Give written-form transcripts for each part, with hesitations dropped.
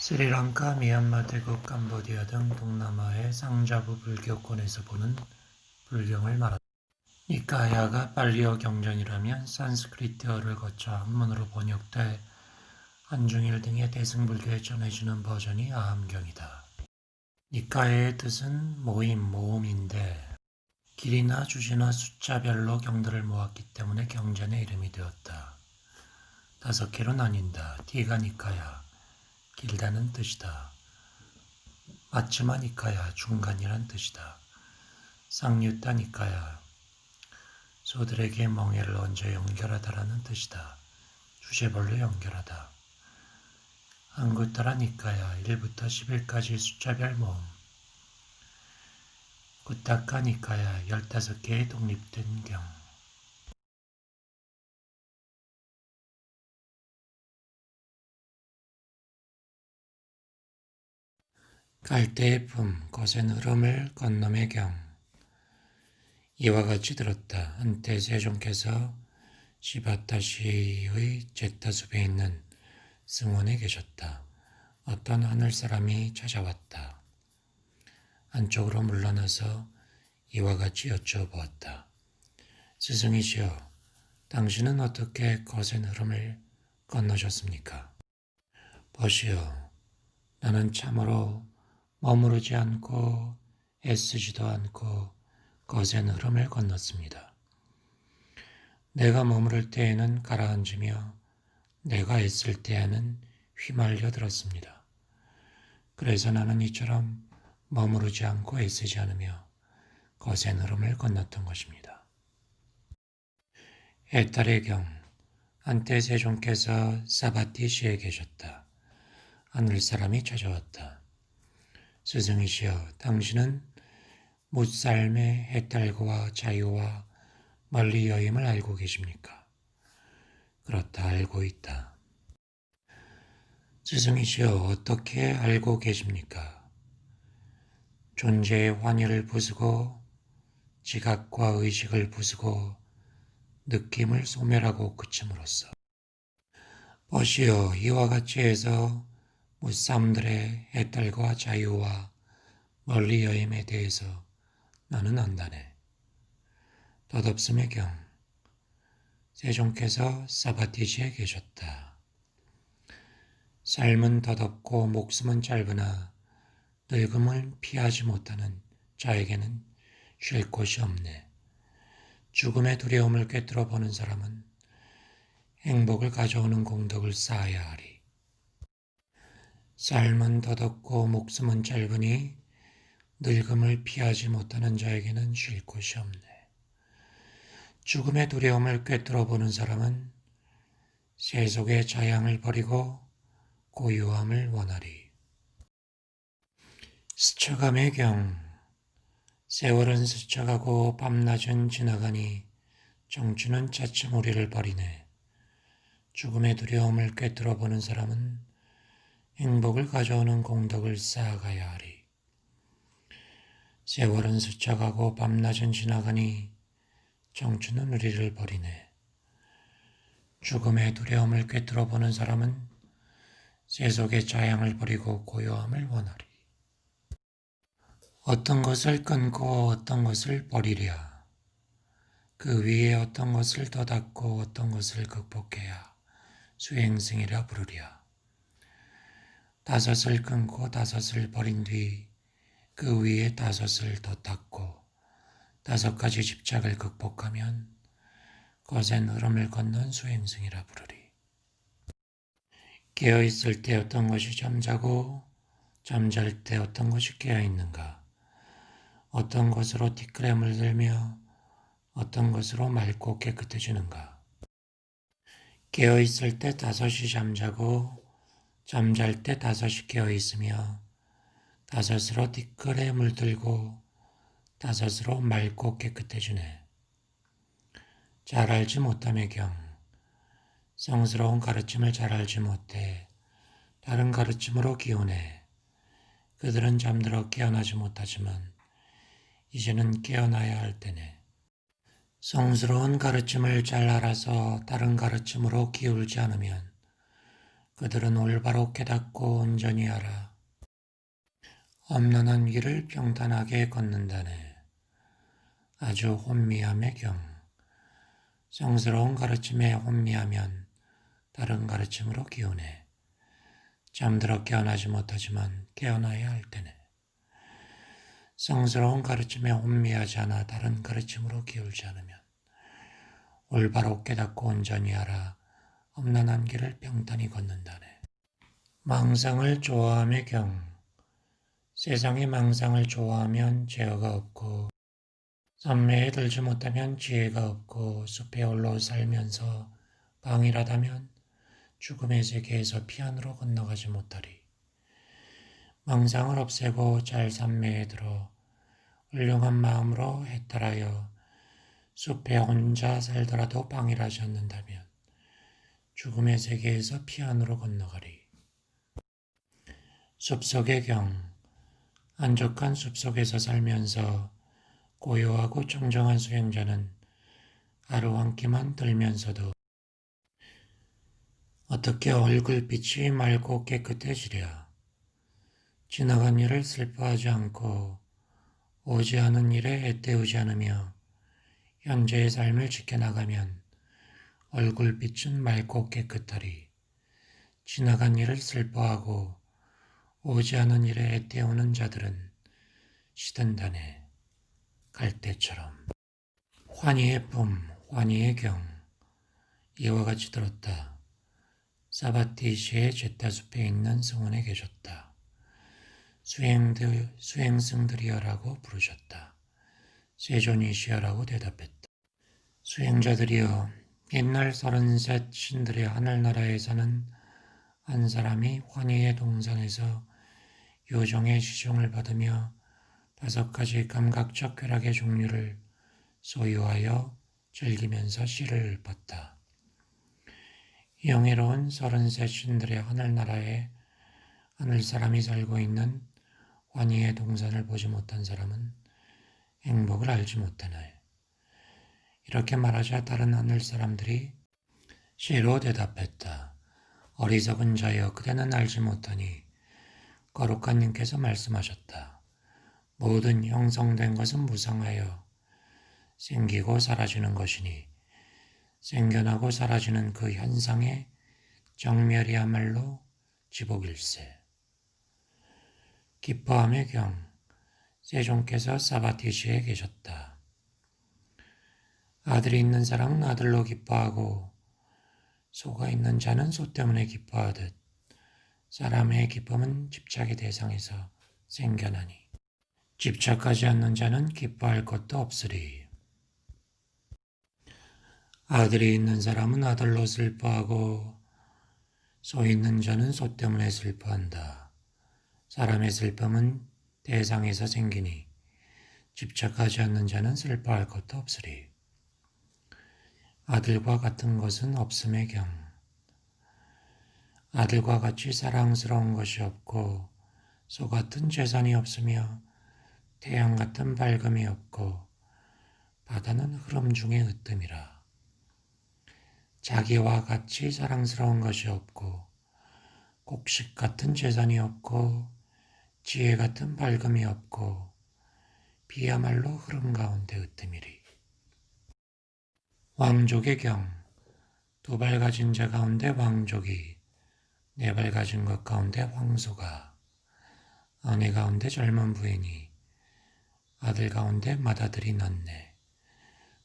스리랑카, 미얀마, 태국, 캄보디아 등 동남아의 상자부 불교권에서 보는 불경을 말한다. 니카야가 팔리어 경전이라면 산스크리트어를 거쳐 한문으로 번역돼 한중일 등의 대승불교에 전해지는 버전이 아함경이다. 니카야의 뜻은 모임, 모음인데 길이나 주제나 숫자별로 경들을 모았기 때문에 경전의 이름이 되었다. 5개로 나뉜다. 티가 니카야, 길다는 뜻이다. 마츠마 니카야, 중간이란 뜻이다. 쌍유타 니카야, 소들에게 멍에를 얹어 연결하다라는 뜻이다. 주제별로 연결하다. 안구타라 니카야, 1부터 10일까지 숫자별 모음. 구타카 니카야, 15개의 독립된 경. 갈대의 품, 거센 흐름을 건너의 경. 이와 같이 들었다. 한때 세종께서 시바타시의 제타숲에 있는 승원에 계셨다. 어떤 하늘 사람이 찾아왔다. 안쪽으로 물러나서 이와 같이 여쭤보았다. 스승이시여, 당신은 어떻게 거센 흐름을 건너셨습니까? 보시오, 나는 참으로 머무르지 않고 애쓰지도 않고 거센 흐름을 건넜습니다. 내가 머무를 때에는 가라앉으며 내가 애쓸 때에는 휘말려 들었습니다. 그래서 나는 이처럼 머무르지 않고 애쓰지 않으며 거센 흐름을 건넜던 것입니다. 해탈의 경, 한때 세종께서 사바티시에 계셨다. 하늘사람이 찾아왔다. 스승이시여, 당신은 무삶의 해탈과 자유와 멀리 여임을 알고 계십니까? 그렇다, 알고 있다. 스승이시여, 어떻게 알고 계십니까? 존재의 환희를 부수고 지각과 의식을 부수고 느낌을 소멸하고 그침으로써. 보시오, 이와 같이 해서 무쌈들의 해탈과 자유와 멀리 여임에 대해서 나는 안다네. 덧없음의 경, 세종께서 사바티시에 계셨다. 삶은 덧없고 목숨은 짧으나 늙음을 피하지 못하는 자에게는 쉴 곳이 없네. 죽음의 두려움을 꿰뚫어 보는 사람은 행복을 가져오는 공덕을 쌓아야 하리. 삶은 덧없고 목숨은 짧으니 늙음을 피하지 못하는 자에게는 쉴 곳이 없네. 죽음의 두려움을 꿰뚫어 보는 사람은 세속의 자양을 버리고 고요함을 원하리. 스쳐감의 경, 세월은 스쳐가고 밤낮은 지나가니 정취는 차츰 우리를 버리네. 죽음의 두려움을 꿰뚫어 보는 사람은 행복을 가져오는 공덕을 쌓아가야 하리. 세월은 스쳐가고 밤낮은 지나가니 정취는 우리를 버리네. 죽음의 두려움을 꿰뚫어 보는 사람은 세속의 자양을 버리고 고요함을 원하리. 어떤 것을 끊고 어떤 것을 버리랴. 그 위에 어떤 것을 더 닦고 어떤 것을 극복해야 수행승이라 부르랴. 5을 끊고 5을 버린 뒤 그 위에 5을 더 닦고 5가지 집착을 극복하면 거센 흐름을 건넌 수행승이라 부르리. 깨어있을 때 어떤 것이 잠자고 잠잘 때 어떤 것이 깨어있는가. 어떤 것으로 티끌에 물들며 어떤 것으로 맑고 깨끗해지는가. 깨어있을 때 5이 잠자고 잠잘 때 5이 깨어있으며 5으로 티끌에 물들고 5으로 맑고 깨끗해지네. 잘 알지 못함의 경, 성스러운 가르침을 잘 알지 못해 다른 가르침으로 기우네. 그들은 잠들어 깨어나지 못하지만 이제는 깨어나야 할 때네. 성스러운 가르침을 잘 알아서 다른 가르침으로 기울지 않으면 그들은 올바로 깨닫고 온전히 알아 엄난한 길을 평탄하게 걷는다네. 아주 혼미함의 경. 성스러운 가르침에 혼미하면 다른 가르침으로 기우네. 잠들어 깨어나지 못하지만 깨어나야 할 때네. 성스러운 가르침에 혼미하지 않아 다른 가르침으로 기울지 않으면 올바로 깨닫고 온전히 알아 엄난한 길을 평탄히 걷는다네. 망상을 좋아함의 경. 세상의 망상을 좋아하면 제어가 없고 선매에 들지 못하면 지혜가 없고 숲에 홀로 살면서 방일하다면 죽음의 세계에서 피안으로 건너가지 못하리. 망상을 없애고 잘 산매에 들어 훌륭한 마음으로 해탈하여 숲에 혼자 살더라도 방일하지 않는다면 죽음의 세계에서 피안으로 건너가리. 숲속의 경. 한적한 숲속에서 살면서 고요하고 청정한 수행자는 하루 한 끼만 들면서도 어떻게 얼굴빛이 맑고 깨끗해지랴. 지나간 일을 슬퍼하지 않고 오지 않은 일에 애태우지 않으며 현재의 삶을 지켜나가면 얼굴빛은 맑고 깨끗하리. 지나간 일을 슬퍼하고 오지 않은 일에 애태우는 자들은 시든다네. 갈대처럼. 환희의 품, 환희의 경. 이와 같이 들었다. 사바티시의 제타숲에 있는 성원에 계셨다. 수행승들이여라고 부르셨다. 세존이시여라고 대답했다. 수행자들이여, 옛날 33 신들의 하늘나라에 사는 한 사람이 환희의 동산에서 요정의 시종을 받으며 5가지 감각적 쾌락의 종류를 소유하여 즐기면서 시를 읊었다. 영예로운 33 신들의 하늘나라에 하늘사람이 살고 있는 환희의 동산을 보지 못한 사람은 행복을 알지 못하네. 이렇게 말하자 다른 하늘사람들이 시로 대답했다. 어리석은 자여, 그대는 알지 못하니 거룩한 님께서 말씀하셨다. 모든 형성된 것은 무상하여 생기고 사라지는 것이니 생겨나고 사라지는 그 현상의 정멸이야말로 지복일세. 기뻐함의 경. 세종께서 사바티시에 계셨다. 아들이 있는 사람은 아들로 기뻐하고 소가 있는 자는 소 때문에 기뻐하듯 사람의 기쁨은 집착의 대상에서 생겨나니 집착하지 않는 자는 기뻐할 것도 없으리. 아들이 있는 사람은 아들로 슬퍼하고 소 있는 자는 소 때문에 슬퍼한다. 사람의 슬픔은 대상에서 생기니 집착하지 않는 자는 슬퍼할 것도 없으리. 아들과 같은 것은 없음의 경. 아들과 같이 사랑스러운 것이 없고 소 같은 재산이 없으며 태양 같은 밝음이 없고 바다는 흐름 중의 으뜸이라. 자기와 같이 사랑스러운 것이 없고 곡식 같은 재산이 없고 지혜 같은 밝음이 없고 비야말로 흐름 가운데 으뜸이리. 왕족의 경. 2발 가진 자 가운데 왕족이, 4발 가진 것 가운데 황소가, 아내 가운데 젊은 부인이, 아들 가운데 맏아들이 낳네.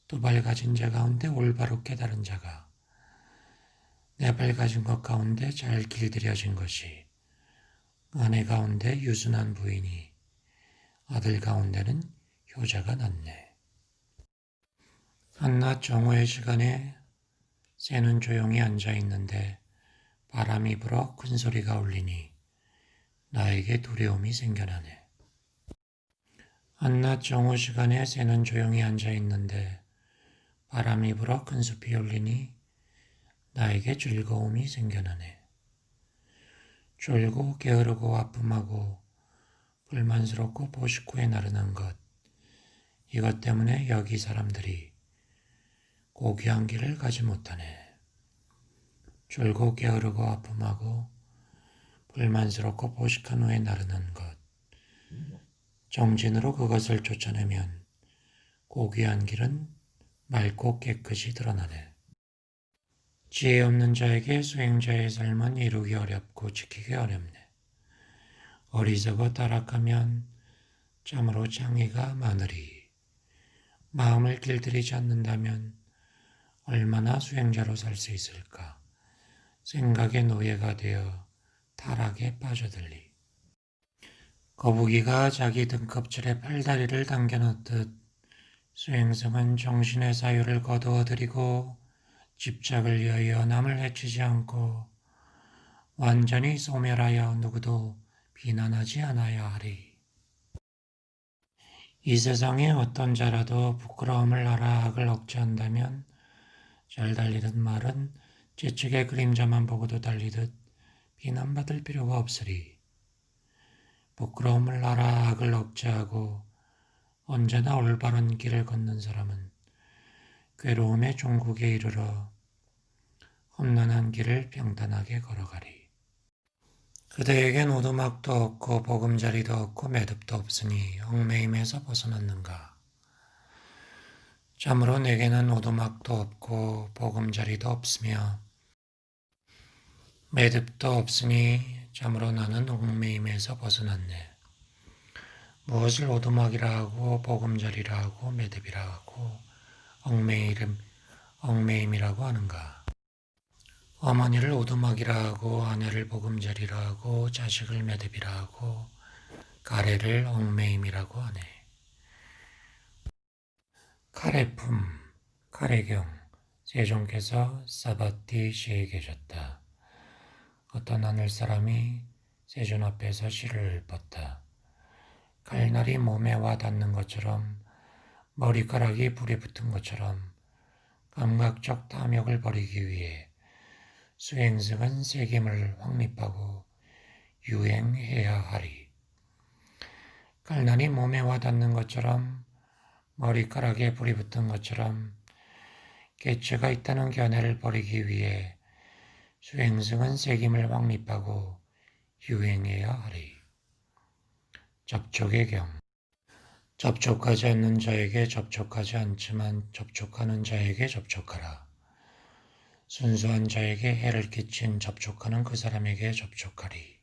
2발 가진 자 가운데 올바로 깨달은 자가, 4발 가진 것 가운데 잘 길들여진 것이, 아내 가운데 유순한 부인이, 아들 가운데는 효자가 낳네. 한낮 정오의 시간에 새는 조용히 앉아 있는데 바람이 불어 큰 소리가 울리니 나에게 두려움이 생겨나네. 한낮 정오 시간에 새는 조용히 앉아 있는데 바람이 불어 큰 숲이 울리니 나에게 즐거움이 생겨나네. 졸고 게으르고 아픔하고 불만스럽고 보식구에 나른한 것, 이것 때문에 여기 사람들이 고귀한 길을 가지 못하네. 졸고 게으르고 아픔하고 불만스럽고 포식한 후에 나르는 것. 정진으로 그것을 쫓아내면 고귀한 길은 맑고 깨끗이 드러나네. 지혜 없는 자에게 수행자의 삶은 이루기 어렵고 지키기 어렵네. 어리석어 타락하면 참으로 장애가 많으리. 마음을 길들이지 않는다면 얼마나 수행자로 살 수 있을까? 생각의 노예가 되어 타락에 빠져들리. 거북이가 자기 등껍질에 팔다리를 당겨놓듯 수행성은 정신의 자유를 거두어들이고 집착을 위하여 남을 해치지 않고 완전히 소멸하여 누구도 비난하지 않아야 하리. 이 세상에 어떤 자라도 부끄러움을 알아 악을 억제한다면 잘 달리던 말은 재측의 그림자만 보고도 달리듯 비난받을 필요가 없으리. 부끄러움을 알아 악을 억제하고 언제나 올바른 길을 걷는 사람은 괴로움의 종국에 이르러 험난한 길을 평탄하게 걸어가리. 그대에겐 오두막도 없고 보금자리도 없고 매듭도 없으니 얽매임에서 벗어났는가? 참으로 내게는 오두막도 없고 보금자리도 없으며 매듭도 없으니 참으로 나는 얽매임에서 벗어났네. 무엇을 오두막이라 하고 보금자리라 하고 매듭이라 하고 얽매임이라고 하는가? 어머니를 오두막이라 하고 아내를 보금자리라 하고 자식을 매듭이라 하고 가래를 얽매임이라고 하네. 카레품, 카레경, 세종께서 사바티 시에 계셨다. 어떤 하늘 사람이 세존 앞에서 시를 읊었다. 칼날이 몸에 와 닿는 것처럼 머리카락이 불에 붙은 것처럼 감각적 탐욕을 버리기 위해 수행승은 세겜을 확립하고 유행해야 하리. 칼날이 몸에 와 닿는 것처럼 머리카락에 불이 붙은 것처럼 개체가 있다는 견해를 버리기 위해 수행승은 세겜을 확립하고 유행해야 하리. 접촉의 경. 접촉하지 않는 자에게 접촉하지 않지만 접촉하는 자에게 접촉하라. 순수한 자에게 해를 끼친 접촉하는 그 사람에게 접촉하리.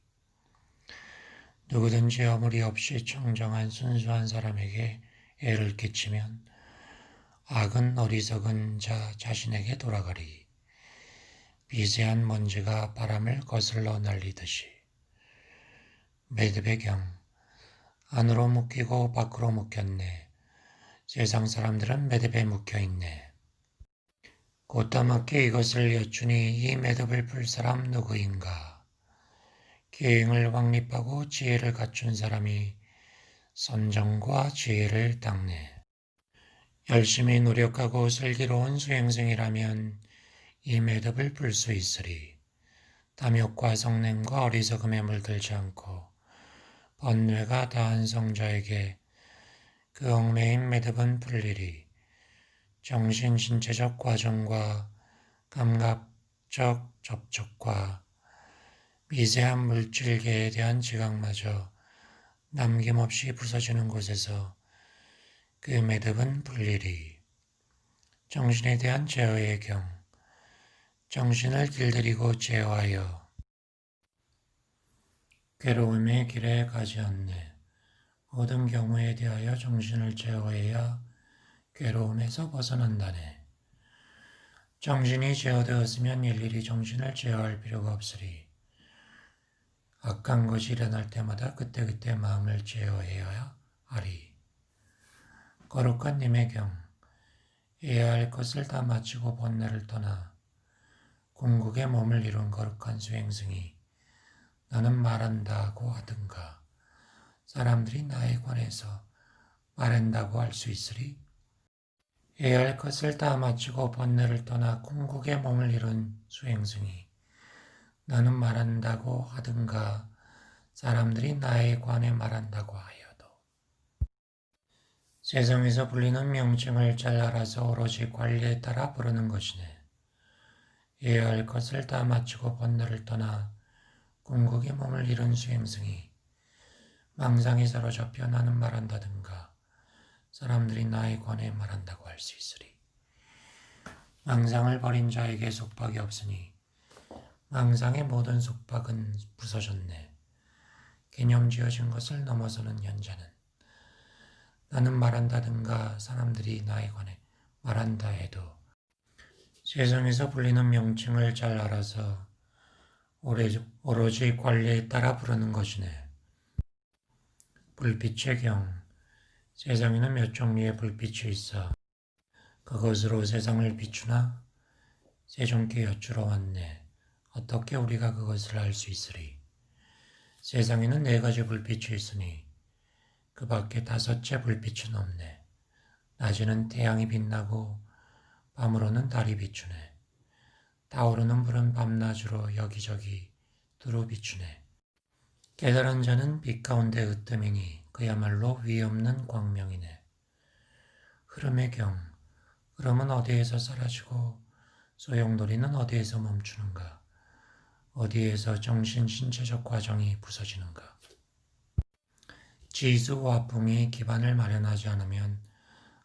누구든지 허물이 없이 청정한 순수한 사람에게 해를 끼치면 악은 어리석은 자 자신에게 돌아가리. 미세한 먼지가 바람을 거슬러 날리듯이. 매듭의 경. 안으로 묶이고 밖으로 묶였네. 세상 사람들은 매듭에 묶여있네. 곧다맞게 이것을 여쭈니 이 매듭을 풀 사람 누구인가? 계행을 확립하고 지혜를 갖춘 사람이 선정과 지혜를 닦네. 열심히 노력하고 슬기로운 수행승이라면 이 매듭을 풀 수 있으리. 탐욕과 성냄과 어리석음에 물들지 않고 번뇌가 다한 성자에게 그 얽매인 매듭은 풀리리. 정신 신체적 과정과 감각적 접촉과 미세한 물질계에 대한 지각마저 남김없이 부서지는 곳에서 그 매듭은 풀리리. 정신에 대한 제어의 경. 정신을 길들이고 제어하여 괴로움의 길에 가지 않네. 모든 경우에 대하여 정신을 제어해야 괴로움에서 벗어난다네. 정신이 제어되었으면 일일이 정신을 제어할 필요가 없으리. 악한 것이 일어날 때마다 그때그때 마음을 제어해야 하리. 거룩한 님의 경. 해야 할 것을 다 마치고 번뇌를 떠나 궁극의 몸을 이룬 거룩한 수행승이 나는 말한다고 하든가 사람들이 나에 관해서 말한다고 할 수 있으리? 해야 할 것을 다 마치고 번뇌를 떠나 궁극의 몸을 이룬 수행승이 나는 말한다고 하든가 사람들이 나에 관해 말한다고 하여도 세상에서 불리는 명칭을 잘 알아서 오로지 관리에 따라 부르는 것이네. 해야 할 것을 다 마치고 번뇌를 떠나 궁극의 몸을 잃은 수행승이 망상에 사로잡혀 나는 말한다든가 사람들이 나에 관해 말한다고 할 수 있으리. 망상을 버린 자에게 속박이 없으니 망상의 모든 속박은 부서졌네. 개념 지어진 것을 넘어서는 현자는 나는 말한다든가 사람들이 나에 관해 말한다 해도 세상에서 불리는 명칭을 잘 알아서 오로지 관리에 따라 부르는 것이네. 불빛의 경, 세상에는 몇 종류의 불빛이 있어 그것으로 세상을 비추나 세종께 여쭈러 왔네. 어떻게 우리가 그것을 알 수 있으리? 세상에는 4가지 불빛이 있으니 그 밖에 5째 불빛은 없네. 낮에는 태양이 빛나고 밤으로는 달이 비추네. 타오르는 불은 밤낮으로 여기저기 두루 비추네. 깨달은 자는 빛 가운데 으뜸이니 그야말로 위없는 광명이네. 흐름의 경, 흐름은 어디에서 사라지고 소용돌이는 어디에서 멈추는가? 어디에서 정신 신체적 과정이 부서지는가? 지수 화풍이 기반을 마련하지 않으면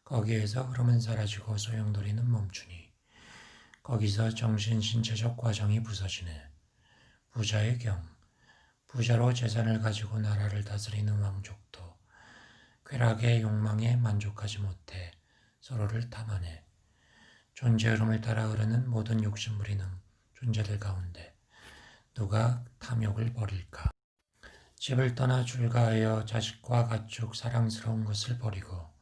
거기에서 흐름은 사라지고 소용돌이는 멈추니 거기서 정신 신체적 과정이 부서지네. 부자의 경, 부자로 재산을 가지고 나라를 다스리는 왕족도 쾌락의 욕망에 만족하지 못해 서로를 탐하네. 존재 흐름을 따라 흐르는 모든 욕심 부리는 존재들 가운데 누가 탐욕을 버릴까? 집을 떠나 출가하여 자식과 가축 사랑스러운 것을 버리고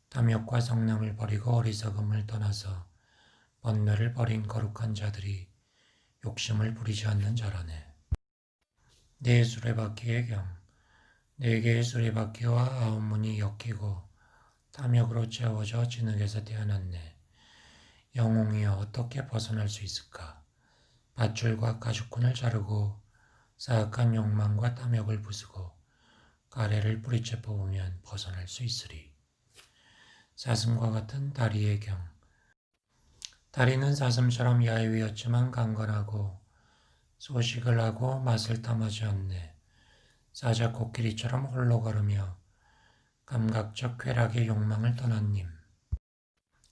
탐욕과 성냄을 버리고 어리석음을 떠나서 번뇌를 버린 거룩한 자들이 욕심을 부리지 않는 자라네. 네 수레바퀴의 경, 4개의 수레바퀴와 9문이 엮이고 탐욕으로 채워져 진흙에서 태어났네. 영웅이여 어떻게 벗어날 수 있을까? 밧줄과 가죽끈을 자르고 사악한 욕망과 탐욕을 부수고 가래를 뿌리째 뽑으면 벗어날 수 있으리. 사슴과 같은 다리의 경, 다리는 사슴처럼 야유였지만 강건하고 소식을 하고 맛을 탐하지 않네. 사자 코끼리처럼 홀로 걸으며 감각적 쾌락의 욕망을 떠난 님.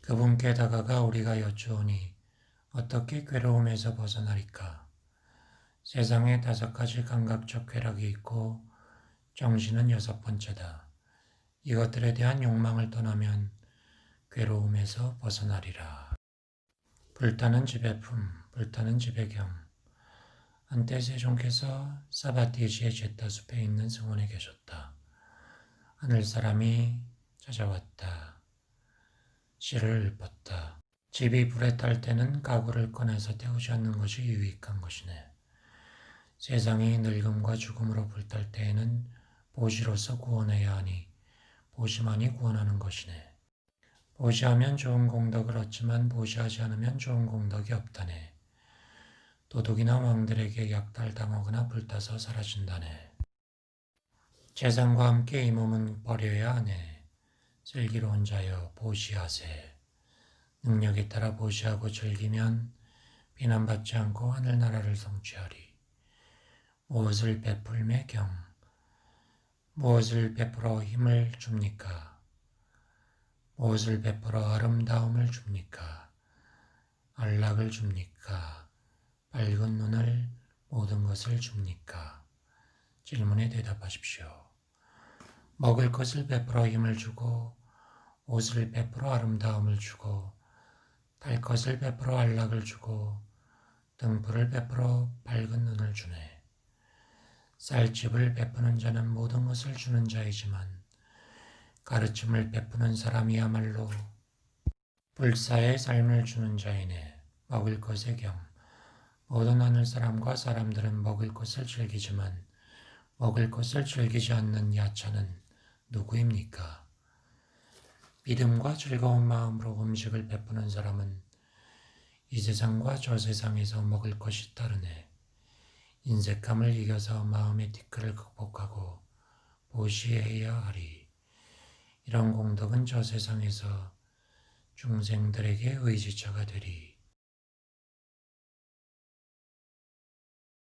그분께 다가가 우리가 여쭈오니 어떻게 괴로움에서 벗어나리까? 세상에 5가지 감각적 쾌락이 있고 정신은 6번째다. 이것들에 대한 욕망을 떠나면 괴로움에서 벗어나리라. 불타는 집의 품, 불타는 집의 경. 한때 세종께서 사바티지의 제타숲에 있는 승원에 계셨다. 하늘사람이 찾아왔다. 씨를 읊었다. 집이 불에 탈 때는 가구를 꺼내서 태우지 않는 것이 유익한 것이네. 세상이 늙음과 죽음으로 불탈 때에는 보시로서 구원해야 하니 보시만이 구원하는 것이네. 보시하면 좋은 공덕을 얻지만 보시하지 않으면 좋은 공덕이 없다네. 도둑이나 왕들에게 약탈당하거나 불타서 사라진다네. 재산과 함께 이 몸은 버려야 하네. 슬기로운 자여 보시하세. 능력에 따라 보시하고 즐기면 비난받지 않고 하늘나라를 성취하리. 무엇을 베풀매 경, 무엇을 베풀어 힘을 줍니까? 무엇을 베풀어 아름다움을 줍니까? 안락을 줍니까? 밝은 눈을 모든 것을 줍니까? 질문에 대답하십시오. 먹을 것을 베풀어 힘을 주고 옷을 베풀어 아름다움을 주고 탈 것을 베풀어 안락을 주고 등불을 베풀어 밝은 눈을 주네. 쌀집을 베푸는 자는 모든 것을 주는 자이지만 가르침을 베푸는 사람이야말로 불사의 삶을 주는 자이네. 먹을 것의 경, 모든 하늘 사람과 사람들은 먹을 것을 즐기지만 먹을 것을 즐기지 않는 야차는 누구입니까? 믿음과 즐거운 마음으로 음식을 베푸는 사람은 이 세상과 저 세상에서 먹을 것이 따르네. 인색함을 이겨서 마음의 티끌을 극복하고 보시해야 하리. 이런 공덕은 저 세상에서 중생들에게 의지처가 되리.